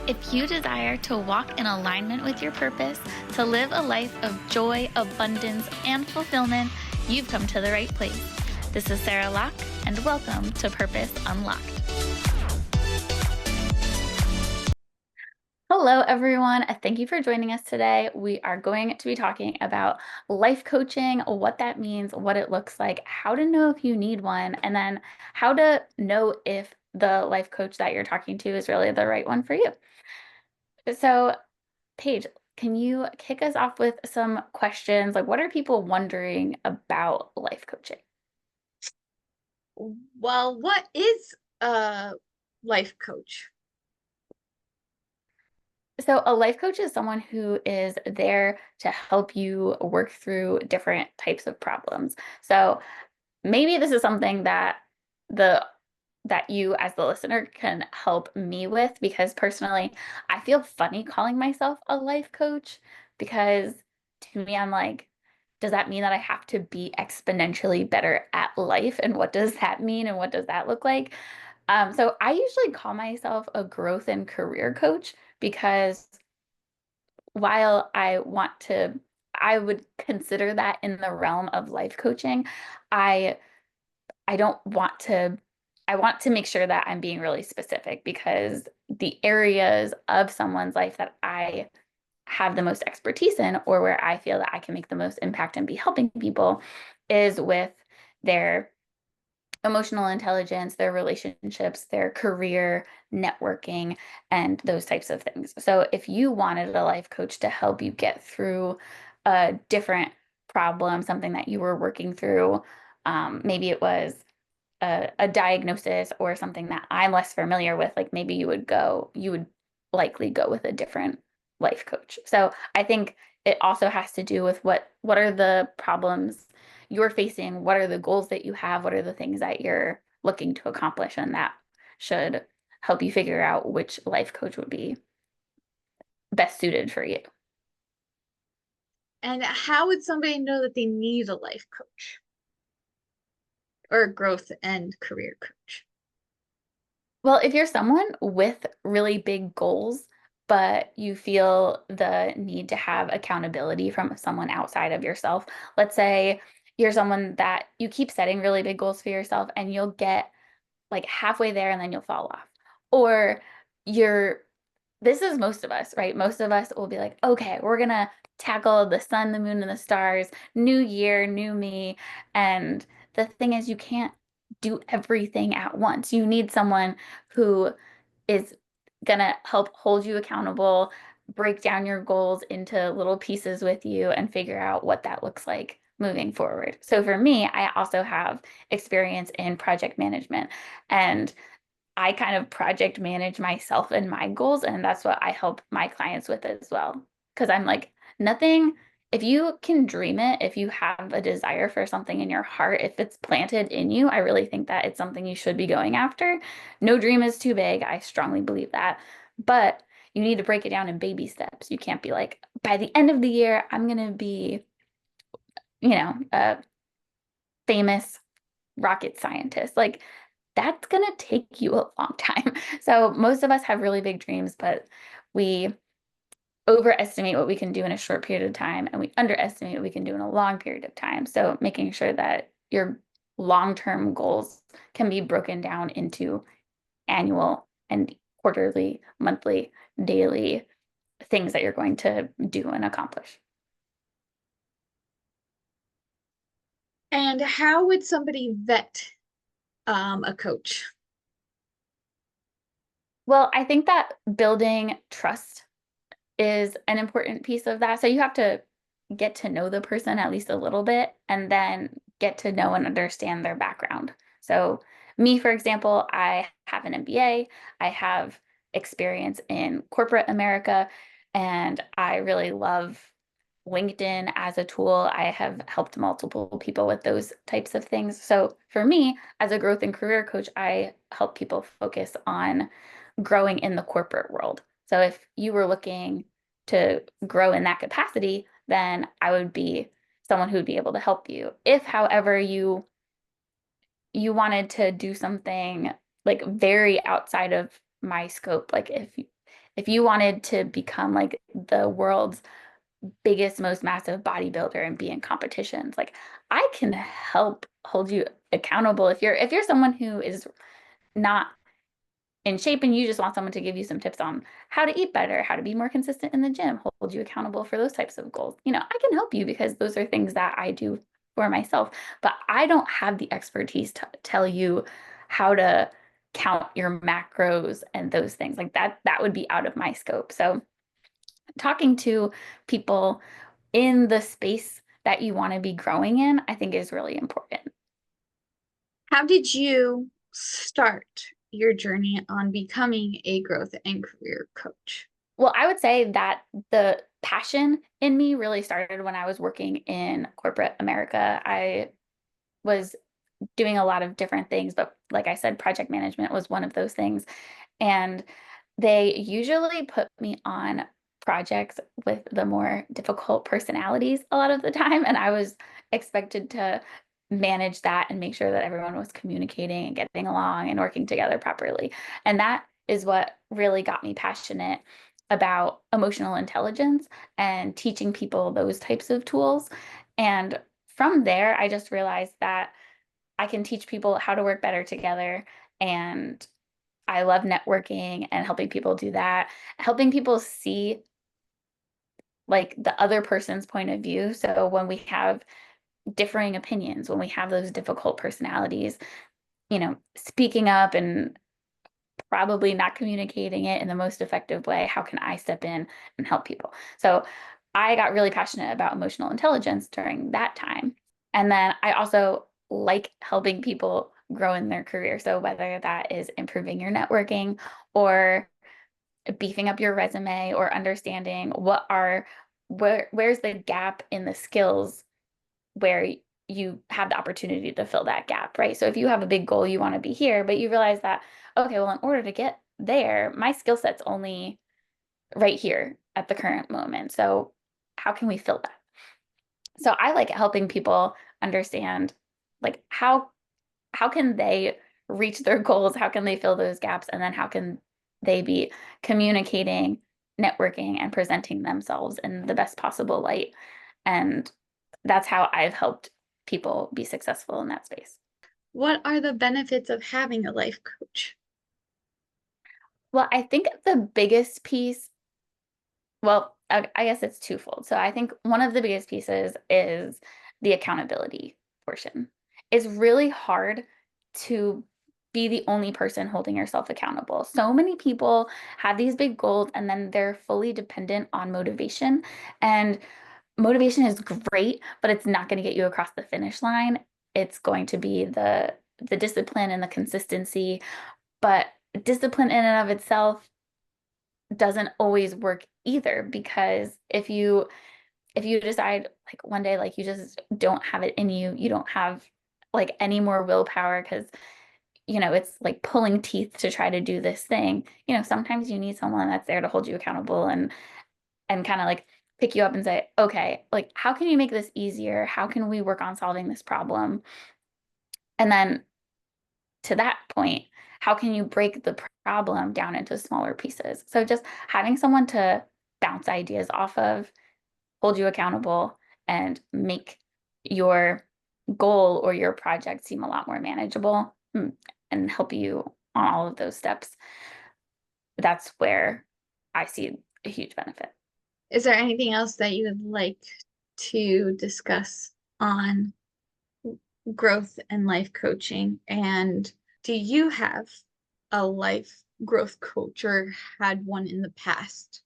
If you desire to walk in alignment with your purpose, to live a life of joy, abundance, and fulfillment, you've come to the right place. This is Sarah Locke, and welcome to Purpose Unlocked. Hello, everyone. Thank you for joining us today. We are going to be talking about life coaching, what that means, what it looks like, how to know if you need one, and then how to know if the life coach that you're talking to is really the right one for you. So, Paige, can you kick us off with some questions? Like, what are people wondering about life coaching? Well, what is a life coach? So, a life coach is someone who is there to help you work through different types of problems. So, maybe this is something the that you as the listener can help me with, because personally, I feel funny calling myself a life coach because to me, I'm like, does that mean that I have to be exponentially better at life? And what does that mean? And what does that look like? So I usually call myself a growth and career coach because while I would consider that in the realm of life coaching, I I don't want to, I want to make sure that I'm being really specific, because the areas of someone's life that I have the most expertise in, or where I feel that I can make the most impact and be helping people, is with their emotional intelligence, their relationships, their career, networking, and those types of things. So if you wanted a life coach to help you get through a different problem, something that you were working through, maybe it was a diagnosis or something that I'm less familiar with, like maybe you would likely go with a different life coach. So I think it also has to do with what are the problems you're facing, what are the goals that you have, what are the things that you're looking to accomplish, and that should help you figure out which life coach would be best suited for you. And how would somebody know that they need a life coach or a growth and career coach? Well, if you're someone with really big goals, but you feel the need to have accountability from someone outside of yourself, let's say you're someone that you keep setting really big goals for yourself and you'll get like halfway there and then you'll fall off. Or you're this is most of us, right? Most of us will be like, okay, we're gonna tackle the sun, the moon, and the stars, new year, new me. And the thing is, you can't do everything at once. You need someone who is gonna help hold you accountable, break down your goals into little pieces with you, and figure out what that looks like moving forward. So for me, I also have experience in project management, and I kind of project manage myself and my goals, and that's what I help my clients with as well. Because I'm like, nothing, if you can dream it, if you have a desire for something in your heart, if it's planted in you, I really think that it's something you should be going after. No dream is too big. I strongly believe that. But you need to break it down in baby steps. You can't be like, by the end of the year, I'm going to be, a famous rocket scientist. Like, that's going to take you a long time. So most of us have really big dreams, but we overestimate what we can do in a short period of time and we underestimate what we can do in a long period of time. So making sure that your long-term goals can be broken down into annual and quarterly, monthly, daily things that you're going to do and accomplish. And how would somebody vet a coach? Well, I think that building trust is an important piece of that. So you have to get to know the person at least a little bit and then get to know and understand their background. So, me, for example, I have an MBA, I have experience in corporate America, and I really love LinkedIn as a tool. I have helped multiple people with those types of things. So, for me, as a growth and career coach, I help people focus on growing in the corporate world. So if you were looking to grow in that capacity, then I would be someone who would be able to help you. If, however, you wanted to do something like very outside of my scope, like if you wanted to become like the world's biggest, most massive bodybuilder and be in competitions, like I can help hold you accountable if you're someone who is not in shape and you just want someone to give you some tips on how to eat better, how to be more consistent in the gym, hold you accountable for those types of goals. I can help you because those are things that I do for myself, but I don't have the expertise to tell you how to count your macros and those things. Like that would be out of my scope. So talking to people in the space that you want to be growing in, I think is really important. How did you start your journey on becoming a growth and career coach? Well, I would say that the passion in me really started when I was working in corporate America. I was doing a lot of different things, but like I said, project management was one of those things. And they usually put me on projects with the more difficult personalities a lot of the time. And I was expected to manage that and make sure that everyone was communicating and getting along and working together properly. And that is what really got me passionate about emotional intelligence and teaching people those types of tools. And from there, I just realized that I can teach people how to work better together. And I love networking and helping people do that, helping people see like the other person's point of view. So when we have differing opinions, when we have those difficult personalities, speaking up and probably not communicating it in the most effective way, how can I step in and help people? So I got really passionate about emotional intelligence during that time. And then I also like helping people grow in their career. So whether that is improving your networking or beefing up your resume or understanding where's the gap in the skills where you have the opportunity to fill that gap, right? So if you have a big goal, you want to be here, but you realize that, okay, well, in order to get there, my skill set's only right here at the current moment. So how can we fill that? So I like helping people understand like how can they reach their goals? How can they fill those gaps? And then how can they be communicating, networking, and presenting themselves in the best possible light? And that's how I've helped people be successful in that space. What are the benefits of having a life coach? Well, I think the biggest piece, well, I guess it's twofold. So I think one of the biggest pieces is the accountability portion. It's really hard to be the only person holding yourself accountable. So many people have these big goals and then they're fully dependent on motivation. And motivation is great, but it's not going to get you across the finish line. It's going to be the discipline and the consistency, but discipline in and of itself doesn't always work either because if you decide like one day like you just don't have it in you, you don't have like any more willpower because it's like pulling teeth to try to do this thing. Sometimes you need someone that's there to hold you accountable and kind of like pick you up and say, okay, like how can you make this easier? How can we work on solving this problem? And then to that point, how can you break the problem down into smaller pieces? So just having someone to bounce ideas off of, hold you accountable, and make your goal or your project seem a lot more manageable, and help you on all of those steps. That's where I see a huge benefit. Is there anything else that you would like to discuss on growth and life coaching? And do you have a life growth coach or had one in the past?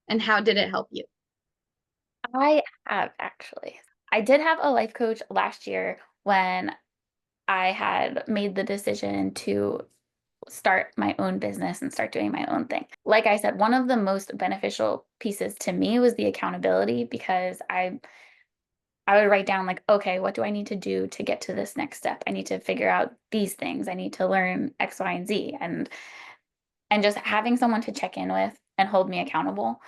And how did it help you? I have actually. I did have a life coach last year when I had made the decision to start my own business and start doing my own thing. Like I said, one of the most beneficial pieces to me was the accountability because I would write down like, okay, what do I need to do to get to this next step? I need to figure out these things. I need to learn X, Y, and Z. And just having someone to check in with and hold me accountable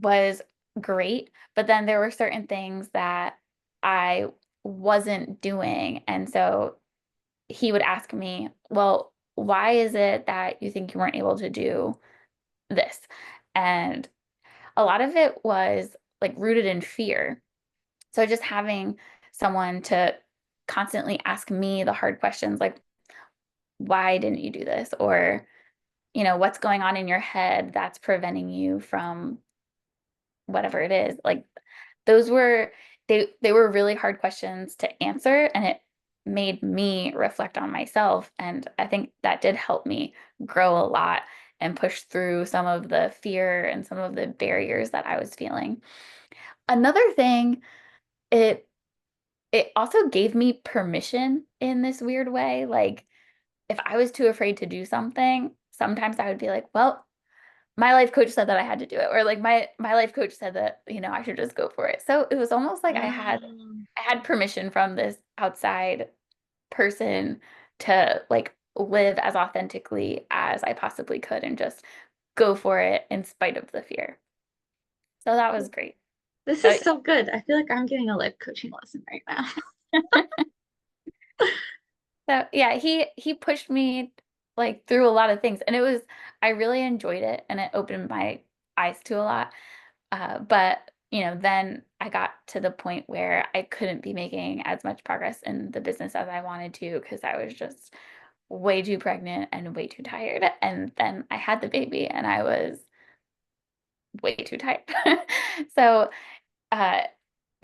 was great. But then there were certain things that I wasn't doing. And so he would ask me, well, why is it that you think you weren't able to do this. And a lot of it was like rooted in fear. So just having someone to constantly ask me the hard questions like, why didn't you do this? Or, what's going on in your head that's preventing you from whatever it is. Like those were they were really hard questions to answer, and it made me reflect on myself. And I think that did help me grow a lot and push through some of the fear and some of the barriers that I was feeling. Another thing, it it also gave me permission in this weird way. Like if I was too afraid to do something, sometimes I would be like, well, my life coach said that I had to do it, or like my life coach said that, I should just go for it. So it was almost like Um, I had permission from this outside person to like live as authentically as I possibly could and just go for it in spite of the fear. So that was great. this is So so good. I feel like I'm getting a life coaching lesson right now. So yeah, he pushed me like through a lot of things, and I really enjoyed it, and it opened my eyes to a lot. But then I got to the point where I couldn't be making as much progress in the business as I wanted to because I was just way too pregnant and way too tired. And then I had the baby, and I was way too tired. So uh,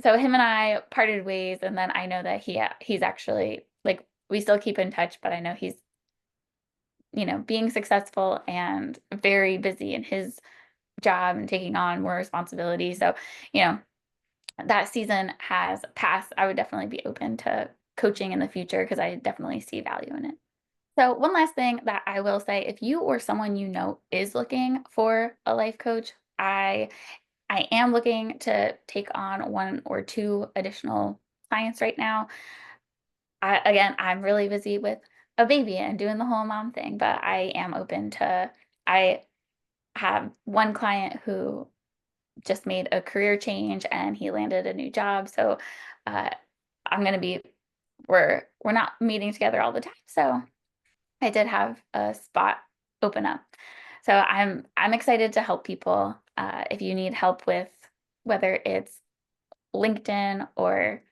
so him and I parted ways, and then I know that he's actually like we still keep in touch, but I know he's being successful and very busy in his job and taking on more responsibility. So, you know, that season has passed. I would definitely be open to coaching in the future because I definitely see value in it. So, one last thing that I will say, if you or someone you know is looking for a life coach, I am looking to take on one or two additional clients right now. I'm really busy with a baby and doing the whole mom thing, but I am open to I have one client who just made a career change and he landed a new job. So uh, I'm gonna be we're not meeting together all the time. So I did have a spot open up. So I'm excited to help people. If you need help with whether it's LinkedIn or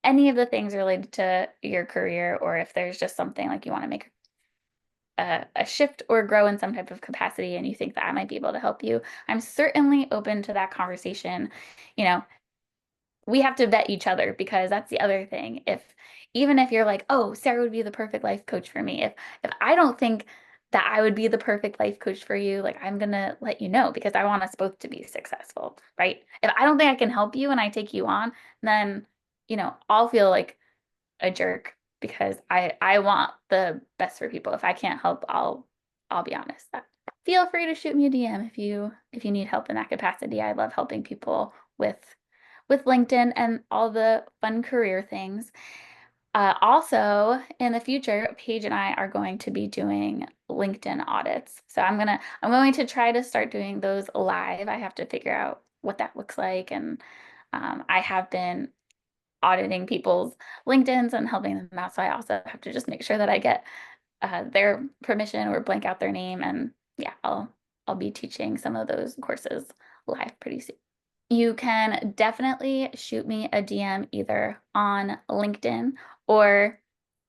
any of the things related to your career, or if there's just something like you want to make a shift or grow in some type of capacity and you think that I might be able to help you, I'm certainly open to that conversation. You know, we have to vet each other because that's the other thing. Even if you're like, oh, Sarah would be the perfect life coach for me. If I don't think that I would be the perfect life coach for you, like I'm gonna let you know because I want us both to be successful, right? If I don't think I can help you and I take you on, then I'll feel like a jerk because I want the best for people. If I can't help, I'll be honest. Feel free to shoot me a DM if you need help in that capacity. I love helping people with LinkedIn and all the fun career things. Also, in the future, Paige and I are going to be doing LinkedIn audits. So I'm going to try to start doing those live. I have to figure out what that looks like, and I have been auditing people's LinkedIn's and helping them out. So I also have to just make sure that I get their permission or blank out their name. And yeah, I'll be teaching some of those courses live pretty soon. You can definitely shoot me a DM either on LinkedIn or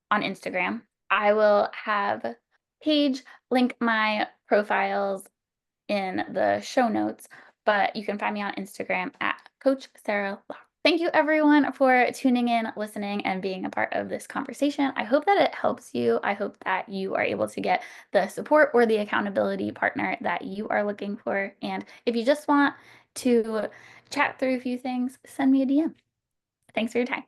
on Instagram. I will have Paige link my profiles in the show notes, but you can find me on Instagram at Coach Sarah Law. Thank you everyone for tuning in, listening, and being a part of this conversation. I hope that it helps you. I hope that you are able to get the support or the accountability partner that you are looking for. And if you just want to chat through a few things, send me a DM. Thanks for your time.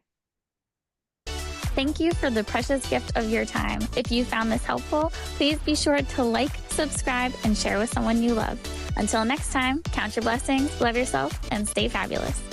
Thank you for the precious gift of your time. If you found this helpful, please be sure to like, subscribe, and share with someone you love. Until next time, count your blessings, love yourself, and stay fabulous.